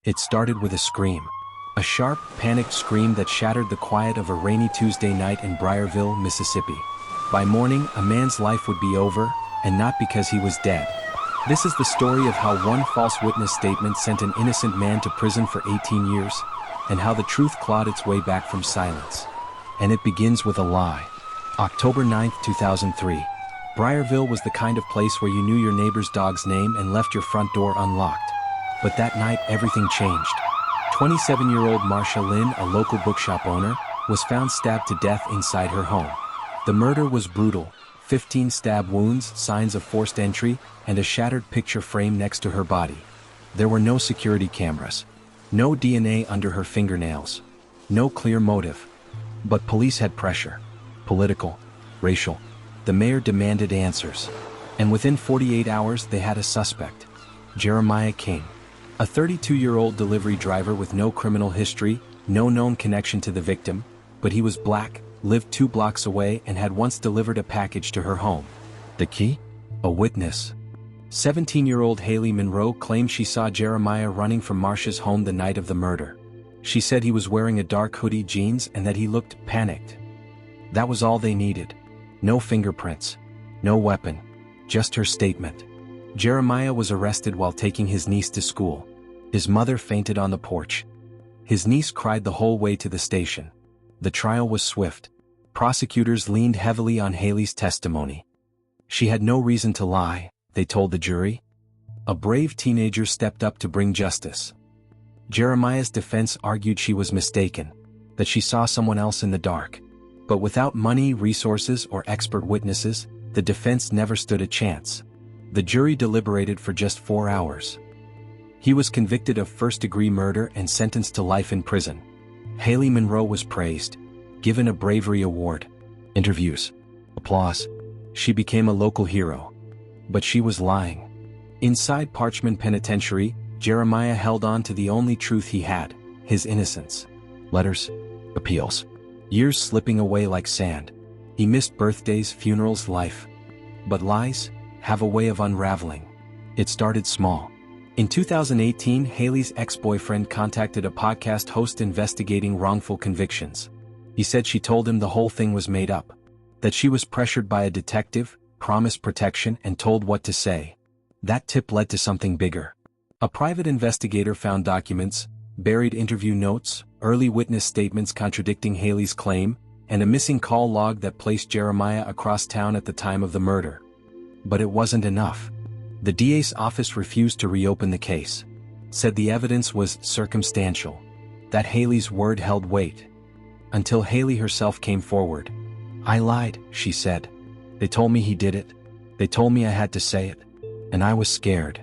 It started with a scream. A sharp, panicked scream that shattered the quiet of a rainy Tuesday night in Briarville, Mississippi. By morning, a man's life would be over, and not because he was dead. This is the story of how one false witness statement sent an innocent man to prison for 18 years, and how the truth clawed its way back from silence. And it begins with a lie. October 9, 2003. Briarville was the kind of place where you knew your neighbor's dog's name and left your front door unlocked. But that night, everything changed. 27-year-old Marcia Lynn, a local bookshop owner, was found stabbed to death inside her home. The murder was brutal: 15 stab wounds, signs of forced entry, and a shattered picture frame next to her body. There were no security cameras, no DNA under her fingernails, no clear motive. But police had pressure. Political, racial. The mayor demanded answers. And within 48 hours they had a suspect. Jeremiah King. A 32-year-old delivery driver with no criminal history, no known connection to the victim, but he was black, lived 2 blocks away, and had once delivered a package to her home. The key? A witness. 17-year-old Haley Monroe claimed she saw Jeremiah running from Marcia's home the night of the murder. She said he was wearing a dark hoodie, jeans, and that he looked panicked. That was all they needed. No fingerprints. No weapon. Just her statement. Jeremiah was arrested while taking his niece to school. His mother fainted on the porch. His niece cried the whole way to the station. The trial was swift. Prosecutors leaned heavily on Haley's testimony. She had no reason to lie, they told the jury. A brave teenager stepped up to bring justice. Jeremiah's defense argued she was mistaken, that she saw someone else in the dark. But without money, resources, or expert witnesses, the defense never stood a chance. The jury deliberated for just 4 hours. He was convicted of first-degree murder and sentenced to life in prison. Haley Monroe was praised, given a bravery award. Interviews. Applause. She became a local hero. But she was lying. Inside Parchman Penitentiary, Jeremiah held on to the only truth he had: his innocence. Letters. Appeals. Years slipping away like sand. He missed birthdays, funerals, life. But lies have a way of unraveling. It started small. In 2018, Haley's ex-boyfriend contacted a podcast host investigating wrongful convictions. He said she told him the whole thing was made up, that she was pressured by a detective, promised protection, and told what to say. That tip led to something bigger. A private investigator found documents, buried interview notes, early witness statements contradicting Haley's claim, and a missing call log that placed Jeremiah across town at the time of the murder. But it wasn't enough. The DA's office refused to reopen the case, said the evidence was circumstantial, that Haley's word held weight. Until Haley herself came forward. "I lied," she said. "They told me he did it. They told me I had to say it. And I was scared."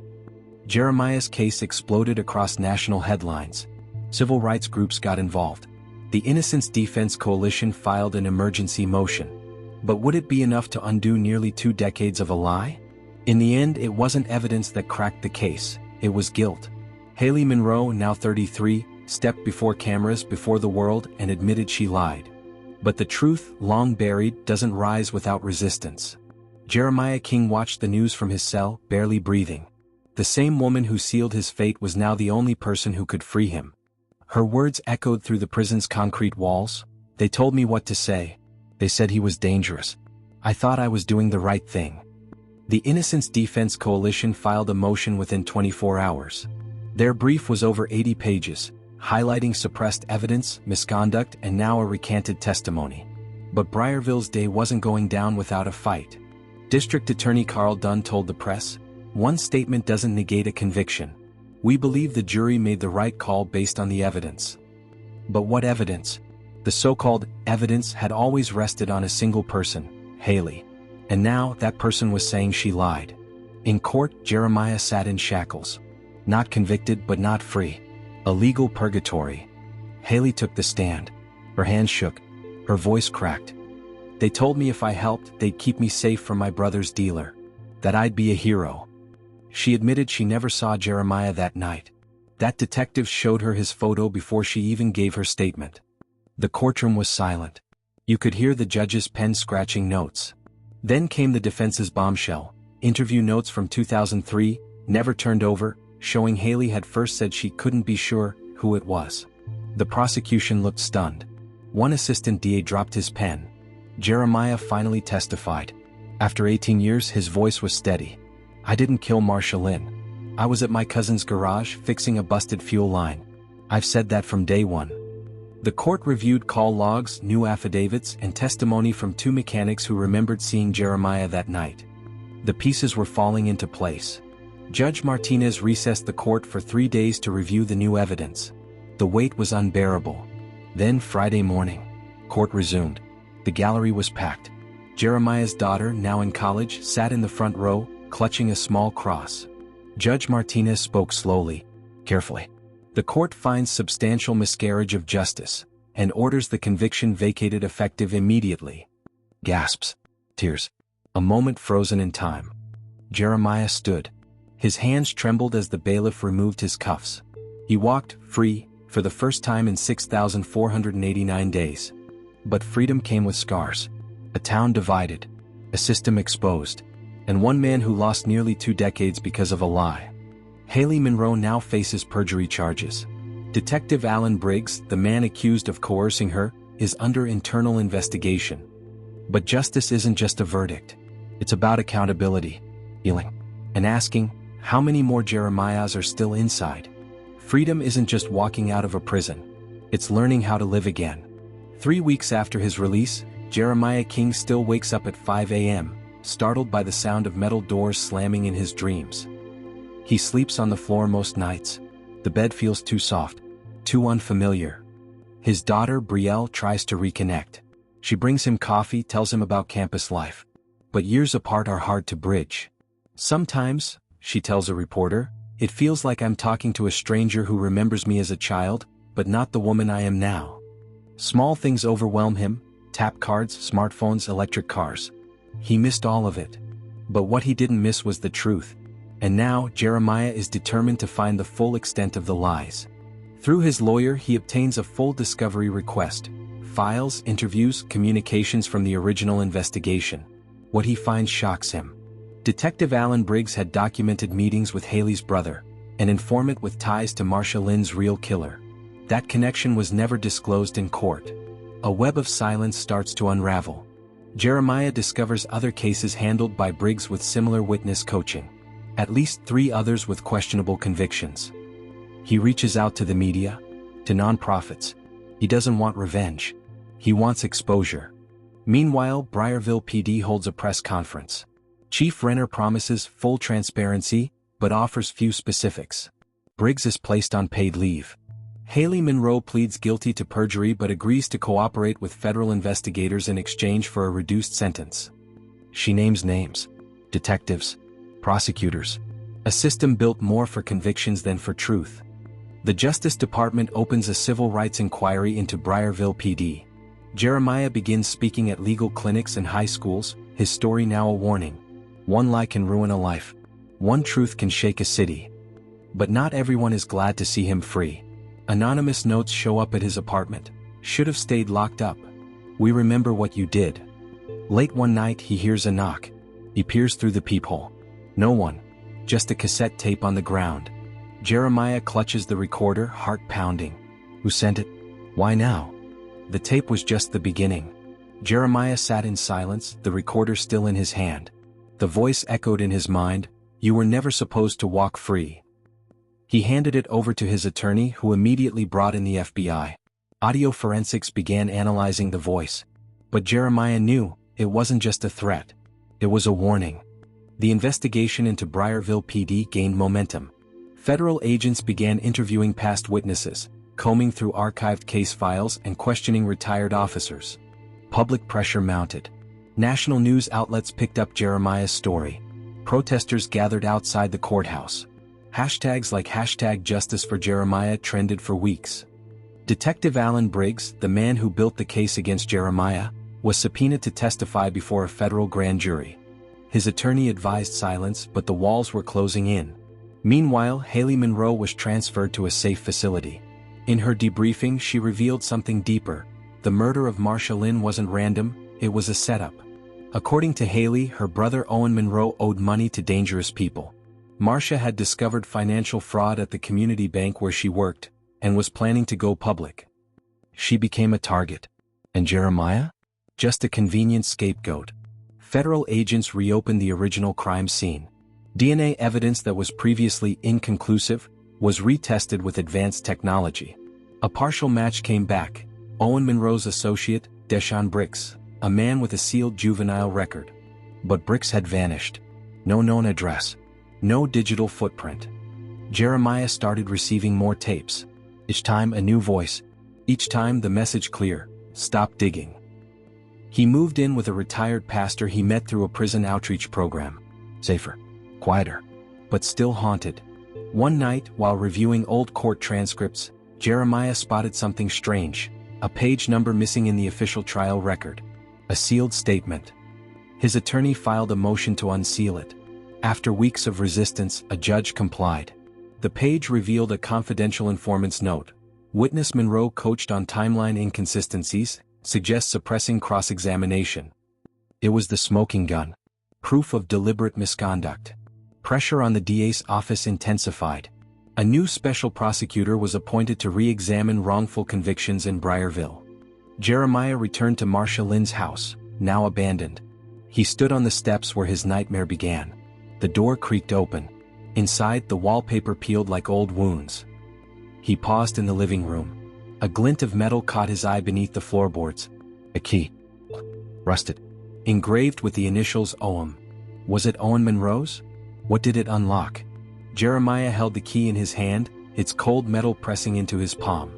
Jeremiah's case exploded across national headlines. Civil rights groups got involved. The Innocence Defense Coalition filed an emergency motion. But would it be enough to undo nearly 2 decades of a lie? In the end, it wasn't evidence that cracked the case, it was guilt. Haley Monroe, now 33, stepped before cameras, before the world, and admitted she lied. But the truth, long buried, doesn't rise without resistance. Jeremiah King watched the news from his cell, barely breathing. The same woman who sealed his fate was now the only person who could free him. Her words echoed through the prison's concrete walls. "They told me what to say. They said he was dangerous. I thought I was doing the right thing." The Innocence Defense Coalition filed a motion within 24 hours. Their brief was over 80 pages, highlighting suppressed evidence, misconduct, and now a recanted testimony. But Briarville's day wasn't going down without a fight. District Attorney Carl Dunn told the press, "One statement doesn't negate a conviction. We believe the jury made the right call based on the evidence." But what evidence? The so-called evidence had always rested on a single person, Haley. And now that person was saying she lied. In court, Jeremiah sat in shackles. Not convicted but not free. A legal purgatory. Haley took the stand. Her hands shook. Her voice cracked. "They told me if I helped, they'd keep me safe from my brother's dealer. That I'd be a hero." She admitted she never saw Jeremiah that night. That detective showed her his photo before she even gave her statement. The courtroom was silent. You could hear the judge's pen scratching notes. Then came the defense's bombshell. Interview notes from 2003, never turned over, showing Haley had first said she couldn't be sure who it was. The prosecution looked stunned. One assistant DA dropped his pen. Jeremiah finally testified. After 18 years, his voice was steady. "I didn't kill Marsha Lynn. I was at my cousin's garage fixing a busted fuel line. I've said that from day one." The court reviewed call logs, new affidavits, and testimony from 2 mechanics who remembered seeing Jeremiah that night. The pieces were falling into place. Judge Martinez recessed the court for 3 days to review the new evidence. The wait was unbearable. Then Friday morning, court resumed. The gallery was packed. Jeremiah's daughter, now in college, sat in the front row, clutching a small cross. Judge Martinez spoke slowly, carefully. The court finds substantial miscarriage of justice, and orders the conviction vacated effective immediately. Gasps. Tears. A moment frozen in time. Jeremiah stood. His hands trembled as the bailiff removed his cuffs. He walked, free, for the first time in 6,489 days. But freedom came with scars. A town divided. A system exposed. And one man who lost nearly 2 decades because of a lie. Haley Monroe now faces perjury charges. Detective Alan Briggs, the man accused of coercing her, is under internal investigation. But justice isn't just a verdict. It's about accountability, healing, and asking, how many more Jeremiahs are still inside? Freedom isn't just walking out of a prison. It's learning how to live again. 3 weeks after his release, Jeremiah King still wakes up at 5 a.m., startled by the sound of metal doors slamming in his dreams. He sleeps on the floor most nights. The bed feels too soft, too unfamiliar. His daughter, Brielle, tries to reconnect. She brings him coffee, tells him about campus life. But years apart are hard to bridge. "Sometimes," she tells a reporter, "it feels like I'm talking to a stranger who remembers me as a child, but not the woman I am now." Small things overwhelm him: tap cards, smartphones, electric cars. He missed all of it. But what he didn't miss was the truth. And now, Jeremiah is determined to find the full extent of the lies. Through his lawyer, he obtains a full discovery request: files, interviews, communications from the original investigation. What he finds shocks him. Detective Alan Briggs had documented meetings with Haley's brother, an informant with ties to Marsha Lynn's real killer. That connection was never disclosed in court. A web of silence starts to unravel. Jeremiah discovers other cases handled by Briggs with similar witness coaching. At least 3 others with questionable convictions. He reaches out to the media, to nonprofits. He doesn't want revenge. He wants exposure. Meanwhile, Briarville PD holds a press conference. Chief Renner promises full transparency, but offers few specifics. Briggs is placed on paid leave. Haley Monroe pleads guilty to perjury but agrees to cooperate with federal investigators in exchange for a reduced sentence. She names names. Detectives. Prosecutors. A system built more for convictions than for truth. The Justice Department opens a civil rights inquiry into Briarville PD. Jeremiah begins speaking at legal clinics and high schools, his story now a warning. One lie can ruin a life. One truth can shake a city. But not everyone is glad to see him free. Anonymous notes show up at his apartment. "Should have stayed locked up. We remember what you did." Late one night he hears a knock. He peers through the peephole. No one. Just a cassette tape on the ground. Jeremiah clutches the recorder, heart pounding. Who sent it? Why now? The tape was just the beginning. Jeremiah sat in silence, the recorder still in his hand. The voice echoed in his mind, "You were never supposed to walk free." He handed it over to his attorney, who immediately brought in the FBI. Audio forensics began analyzing the voice. But Jeremiah knew, it wasn't just a threat. It was a warning. The investigation into Briarville PD gained momentum. Federal agents began interviewing past witnesses, combing through archived case files and questioning retired officers. Public pressure mounted. National news outlets picked up Jeremiah's story. Protesters gathered outside the courthouse. Hashtags like #JusticeForJeremiah trended for weeks. Detective Alan Briggs, the man who built the case against Jeremiah, was subpoenaed to testify before a federal grand jury. His attorney advised silence, but the walls were closing in. Meanwhile, Haley Monroe was transferred to a safe facility. In her debriefing, she revealed something deeper. The murder of Marsha Lynn wasn't random, it was a setup. According to Haley, her brother Owen Monroe owed money to dangerous people. Marcia had discovered financial fraud at the community bank where she worked, and was planning to go public. She became a target. And Jeremiah? Just a convenient scapegoat. Federal agents reopened the original crime scene. DNA evidence that was previously inconclusive was retested with advanced technology. A partial match came back. Owen Monroe's associate, Deshaun Bricks, a man with a sealed juvenile record. But Bricks had vanished. No known address. No digital footprint. Jeremiah started receiving more tapes. Each time a new voice. Each time the message clear: stop digging. He moved in with a retired pastor he met through a prison outreach program. Safer, quieter, but still haunted. One night, while reviewing old court transcripts, Jeremiah spotted something strange: a page number missing in the official trial record. A sealed statement. His attorney filed a motion to unseal it. After weeks of resistance, a judge complied. The page revealed a confidential informant's note. Witness Monroe coached on timeline inconsistencies, suggests suppressing cross-examination. It was the smoking gun. Proof of deliberate misconduct. Pressure on the DA's office intensified. A new special prosecutor was appointed to re-examine wrongful convictions in Briarville. Jeremiah returned to Marcia Lynn's house, now abandoned. He stood on the steps where his nightmare began. The door creaked open. Inside, the wallpaper peeled like old wounds. He paused in the living room. A glint of metal caught his eye beneath the floorboards. A key. Rusted. Engraved with the initials OM. Was it Owen Monroe's? What did it unlock? Jeremiah held the key in his hand, its cold metal pressing into his palm.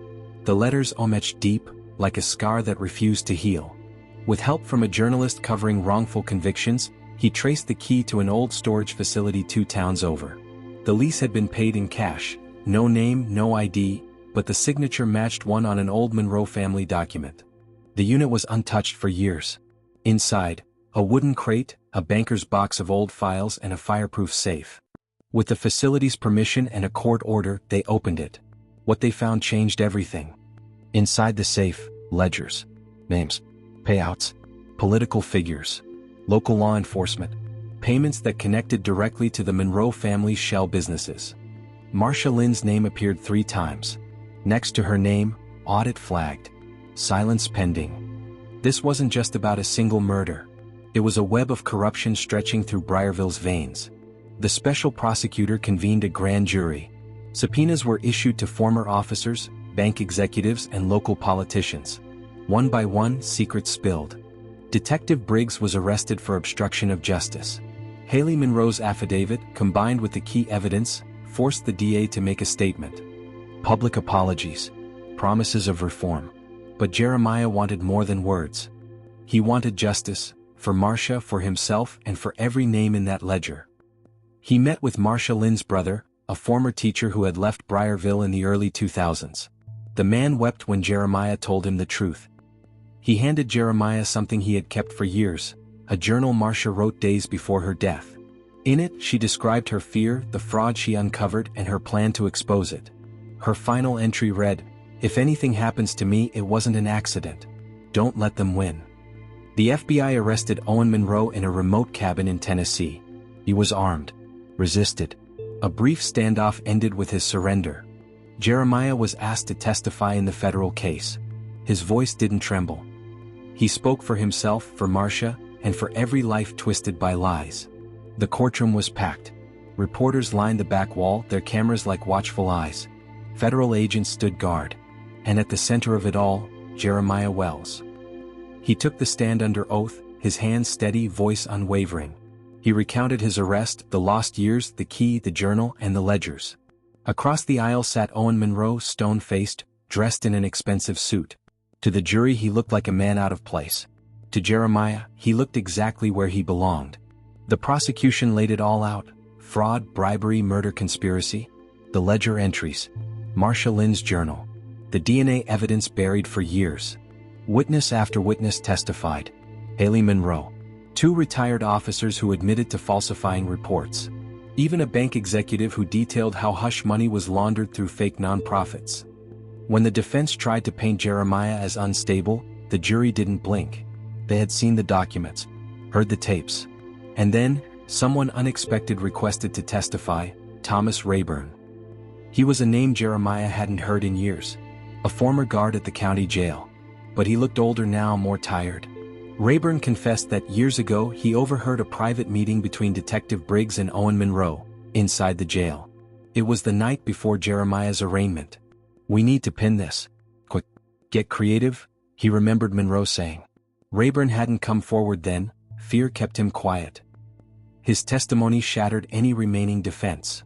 The letters OM etched deep, like a scar that refused to heal. With help from a journalist covering wrongful convictions, he traced the key to an old storage facility 2 towns over. The lease had been paid in cash. No name, no ID, but the signature matched one on an old Monroe family document. The unit was untouched for years. Inside, a wooden crate, a banker's box of old files and a fireproof safe. With the facility's permission and a court order, they opened it. What they found changed everything. Inside the safe, ledgers. Names. Payouts. Political figures. Local law enforcement. Payments that connected directly to the Monroe family's shell businesses. Marcia Lynn's name appeared 3 times. Next to her name, audit flagged. Silence pending. This wasn't just about a single murder. It was a web of corruption stretching through Briarville's veins. The special prosecutor convened a grand jury. Subpoenas were issued to former officers, bank executives, and local politicians. One by one, secrets spilled. Detective Briggs was arrested for obstruction of justice. Haley Monroe's affidavit, combined with the key evidence, forced the DA to make a statement. Public apologies. Promises of reform. But Jeremiah wanted more than words. He wanted justice, for Marcia, for himself, and for every name in that ledger. He met with Marcia Lynn's brother, a former teacher who had left Briarville in the early 2000s. The man wept when Jeremiah told him the truth. He handed Jeremiah something he had kept for years, a journal Marcia wrote days before her death. In it, she described her fear, the fraud she uncovered, and her plan to expose it. Her final entry read, "If anything happens to me, it wasn't an accident. Don't let them win." The FBI arrested Owen Monroe in a remote cabin in Tennessee. He was armed. Resisted. A brief standoff ended with his surrender. Jeremiah was asked to testify in the federal case. His voice didn't tremble. He spoke for himself, for Marcia, and for every life twisted by lies. The courtroom was packed. Reporters lined the back wall, their cameras like watchful eyes. Federal agents stood guard. And at the center of it all, Jeremiah Wells. He took the stand under oath, his hands steady, voice unwavering. He recounted his arrest, the lost years, the key, the journal, and the ledgers. Across the aisle sat Owen Monroe, stone-faced, dressed in an expensive suit. To the jury he looked like a man out of place. To Jeremiah, he looked exactly where he belonged. The prosecution laid it all out: fraud, bribery, murder, conspiracy. The ledger entries. Marcia Lynn's journal. The DNA evidence buried for years. Witness after witness testified. Haley Monroe. 2 retired officers who admitted to falsifying reports. Even a bank executive who detailed how hush money was laundered through fake nonprofits. When the defense tried to paint Jeremiah as unstable, the jury didn't blink. They had seen the documents, heard the tapes. And then, Someone unexpected requested to testify, Thomas Rayburn. He was a name Jeremiah hadn't heard in years, a former guard at the county jail. But he looked older now, more tired. Rayburn confessed that years ago he overheard a private meeting between Detective Briggs and Owen Monroe, inside the jail. It was the night before Jeremiah's arraignment. "We need to pin this. Quick, get creative," he remembered Monroe saying. Rayburn hadn't come forward then, fear kept him quiet. His testimony shattered any remaining defense.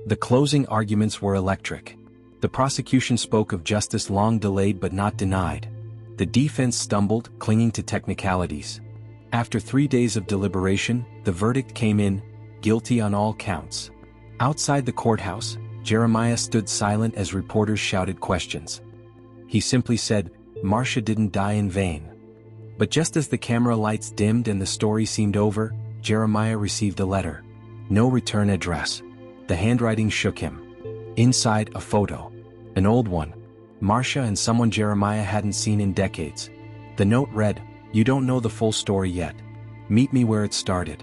The closing arguments were electric. The prosecution spoke of justice long delayed but not denied. The defense stumbled, clinging to technicalities. After 3 days of deliberation, the verdict came in, guilty on all counts. Outside the courthouse, Jeremiah stood silent as reporters shouted questions. He simply said, "Marcia didn't die in vain." But just as the camera lights dimmed and the story seemed over, Jeremiah received a letter. No return address. The handwriting shook him. Inside, a photo. An old one. Marcia and someone Jeremiah hadn't seen in decades. The note read, "You don't know the full story yet. Meet me where it started."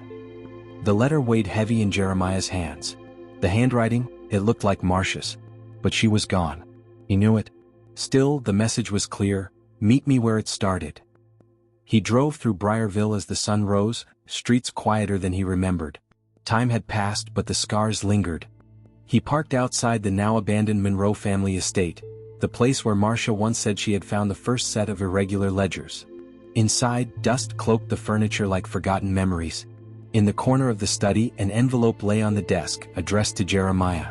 The letter weighed heavy in Jeremiah's hands. The handwriting, it looked like Marcia's. But she was gone. He knew it. Still, the message was clear, "Meet me where it started." He drove through Briarville as the sun rose, streets quieter than he remembered. Time had passed but the scars lingered. He parked outside the now-abandoned Monroe family estate, the place where Marcia once said she had found the first set of irregular ledgers. Inside, dust cloaked the furniture like forgotten memories. In the corner of the study, an envelope lay on the desk, addressed to Jeremiah.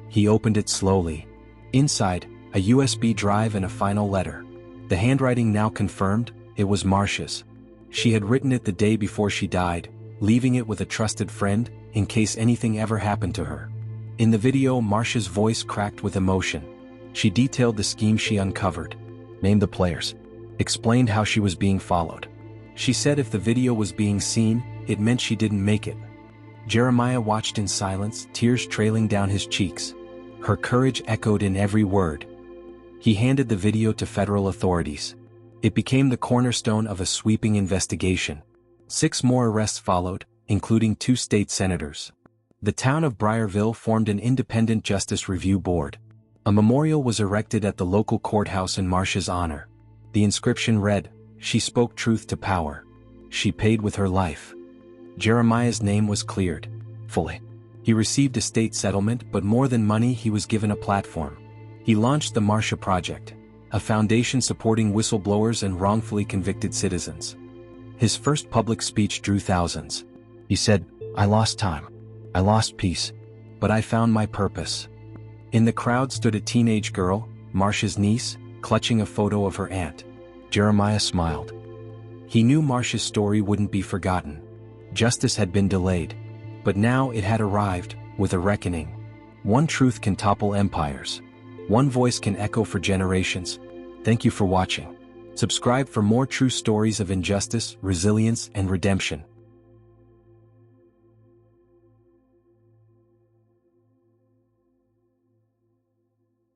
He opened it slowly. Inside, a USB drive and a final letter. The handwriting now confirmed, it was Marcia's. She had written it the day before she died, leaving it with a trusted friend, in case anything ever happened to her. In the video, Marcia's voice cracked with emotion. She detailed the scheme she uncovered, named the players, explained how she was being followed. She said if the video was being seen, it meant she didn't make it. Jeremiah watched in silence, tears trailing down his cheeks. Her courage echoed in every word. He handed the video to federal authorities. It became the cornerstone of a sweeping investigation. 6 more arrests followed, including 2 state senators. The town of Briarville formed an independent justice review board. A memorial was erected at the local courthouse in Marcia's honor. The inscription read, "She spoke truth to power. She paid with her life." Jeremiah's name was cleared. Fully. He received a state settlement, but more than money, he was given a platform. He launched the Marcia Project, a foundation supporting whistleblowers and wrongfully convicted citizens. His first public speech drew thousands. He said, "I lost time. I lost peace. But I found my purpose." In the crowd stood a teenage girl, Marcia's niece, clutching a photo of her aunt. Jeremiah smiled. He knew Marcia's story wouldn't be forgotten. Justice had been delayed. But now it had arrived, with a reckoning. One truth can topple empires. One voice can echo for generations. Thank you for watching. Subscribe for more true stories of injustice, resilience, and redemption.